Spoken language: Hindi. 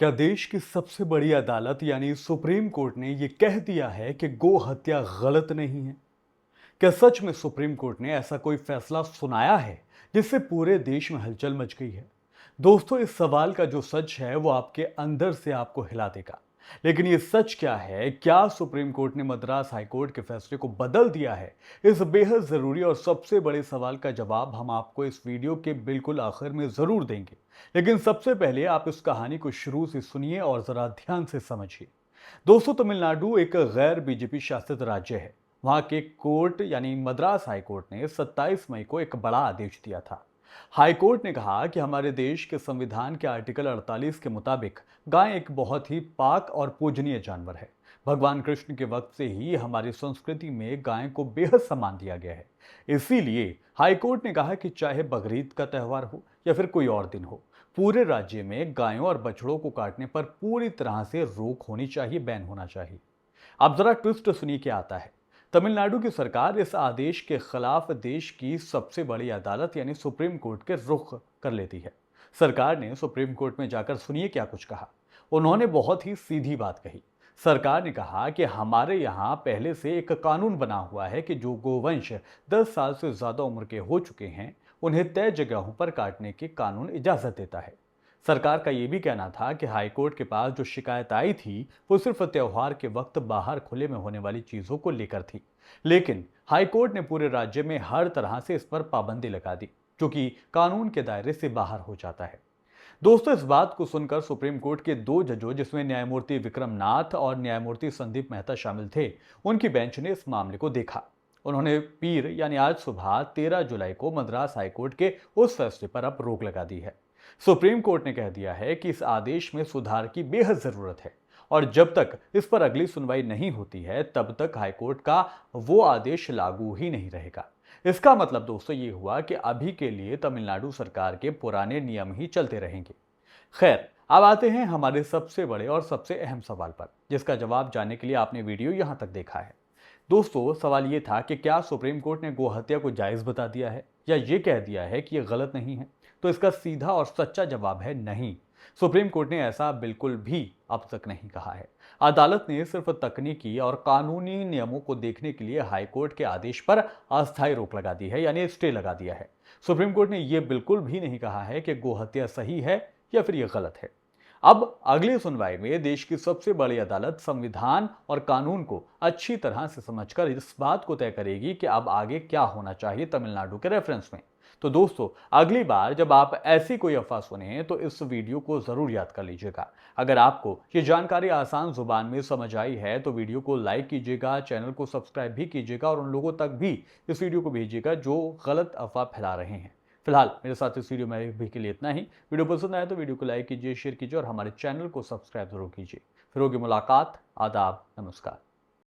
क्या देश की सबसे बड़ी अदालत यानी सुप्रीम कोर्ट ने यह कह दिया है कि गो हत्या गलत नहीं है? क्या सच में सुप्रीम कोर्ट ने ऐसा कोई फैसला सुनाया है जिससे पूरे देश में हलचल मच गई है? दोस्तों, इस सवाल का जो सच है वो आपके अंदर से आपको हिला देगा। लेकिन ये सच क्या है? क्या सुप्रीम कोर्ट ने मद्रास हाई कोर्ट के फैसले को बदल दिया है? इस बेहद जरूरी और सबसे बड़े सवाल का जवाब हम आपको इस वीडियो के बिल्कुल आखिर में जरूर देंगे। लेकिन सबसे पहले आप इस कहानी को शुरू से सुनिए और जरा ध्यान से समझिए। दोस्तों, तमिलनाडु एक गैर बीजेपी शासित राज्य है। वहां के कोर्ट यानी मद्रास हाई कोर्ट ने 27 मई को एक बड़ा आदेश दिया था। हाई कोर्ट ने कहा कि हमारे देश के संविधान के आर्टिकल 48 के मुताबिक गाय एक बहुत ही पाक और पूजनीय जानवर है। भगवान कृष्ण के वक्त से ही हमारी संस्कृति में गाय को बेहद सम्मान दिया गया है। इसीलिए हाई कोर्ट ने कहा कि चाहे बकरीद का त्यौहार हो या फिर कोई और दिन हो, पूरे राज्य में गायों और बछड़ों को काटने पर पूरी तरह से रोक होनी चाहिए, बैन होना चाहिए। अब जरा ट्विस्ट सुनिए क्या आता है। तमिलनाडु की सरकार इस आदेश के खिलाफ देश की सबसे बड़ी अदालत यानी सुप्रीम कोर्ट के रुख कर लेती है। सरकार ने सुप्रीम कोर्ट में जाकर सुनिए क्या कुछ कहा। उन्होंने बहुत ही सीधी बात कही। सरकार ने कहा कि हमारे यहाँ पहले से एक कानून बना हुआ है कि जो गोवंश 10 साल से ज्यादा उम्र के हो चुके हैं उन्हें तय जगहों पर काटने की कानून इजाजत देता है। सरकार का यह भी कहना था कि हाईकोर्ट के पास जो शिकायत आई थी वो सिर्फ त्योहार के वक्त बाहर खुले में होने वाली चीजों को लेकर थी। लेकिन हाईकोर्ट ने पूरे राज्य में हर तरह से इस पर पाबंदी लगा दी, जो कि कानून के दायरे से बाहर हो जाता है। दोस्तों, इस बात को सुनकर सुप्रीम कोर्ट के दो जजों, जिसमें न्यायमूर्ति विक्रम नाथ और न्यायमूर्ति संदीप मेहता शामिल थे, उनकी बेंच ने इस मामले को देखा। उन्होंने पीर यानी आज सुबह 13 जुलाई को मद्रास हाईकोर्ट के उस फैसले पर अब रोक लगा दी है। सुप्रीम कोर्ट ने कह दिया है कि इस आदेश में सुधार की बेहद जरूरत है और जब तक इस पर अगली सुनवाई नहीं होती है तब तक हाईकोर्ट का वो आदेश लागू ही नहीं रहेगा। इसका मतलब दोस्तों ये हुआ कि अभी के लिए तमिलनाडु सरकार के पुराने नियम ही चलते रहेंगे। खैर, अब आते हैं हमारे सबसे बड़े और सबसे अहम सवाल पर, जिसका जवाब जानने के लिए आपने वीडियो यहां तक देखा है। दोस्तों, सवाल ये था कि क्या सुप्रीम कोर्ट ने गोहत्या को जायज बता दिया है या ये कह दिया है कि यह गलत नहीं है? तो इसका सीधा और सच्चा जवाब है नहीं। सुप्रीम कोर्ट ने ऐसा बिल्कुल भी अब तक नहीं कहा है। अदालत ने सिर्फ तकनीकी और कानूनी नियमों को देखने के लिए हाई कोर्ट के आदेश पर अस्थायी रोक लगा दी है, यानी स्टे लगा दिया है। सुप्रीम कोर्ट ने यह बिल्कुल भी नहीं कहा है कि गोहत्या सही है या फिर यह गलत है। अब अगली सुनवाई में देश की सबसे बड़ी अदालत संविधान और कानून को अच्छी तरह से समझकर इस बात को तय करेगी कि अब आगे क्या होना चाहिए तमिलनाडु के रेफरेंस में। तो दोस्तों, अगली बार जब आप ऐसी कोई अफवाह सुने तो इस वीडियो को जरूर याद कर लीजिएगा। अगर आपको ये जानकारी आसान जुबान में समझ आई है तो वीडियो को लाइक कीजिएगा, चैनल को सब्सक्राइब भी कीजिएगा और उन लोगों तक भी इस वीडियो को भेजिएगा जो गलत अफवाह फैला रहे हैं। फिलहाल मेरे साथ इस वीडियो में भी के लिए इतना ही। वीडियो पसंद आए तो वीडियो को लाइक कीजिए, शेयर कीजिए और हमारे चैनल को सब्सक्राइब जरूर कीजिए। फिर होगी मुलाकात। आदाब, नमस्कार।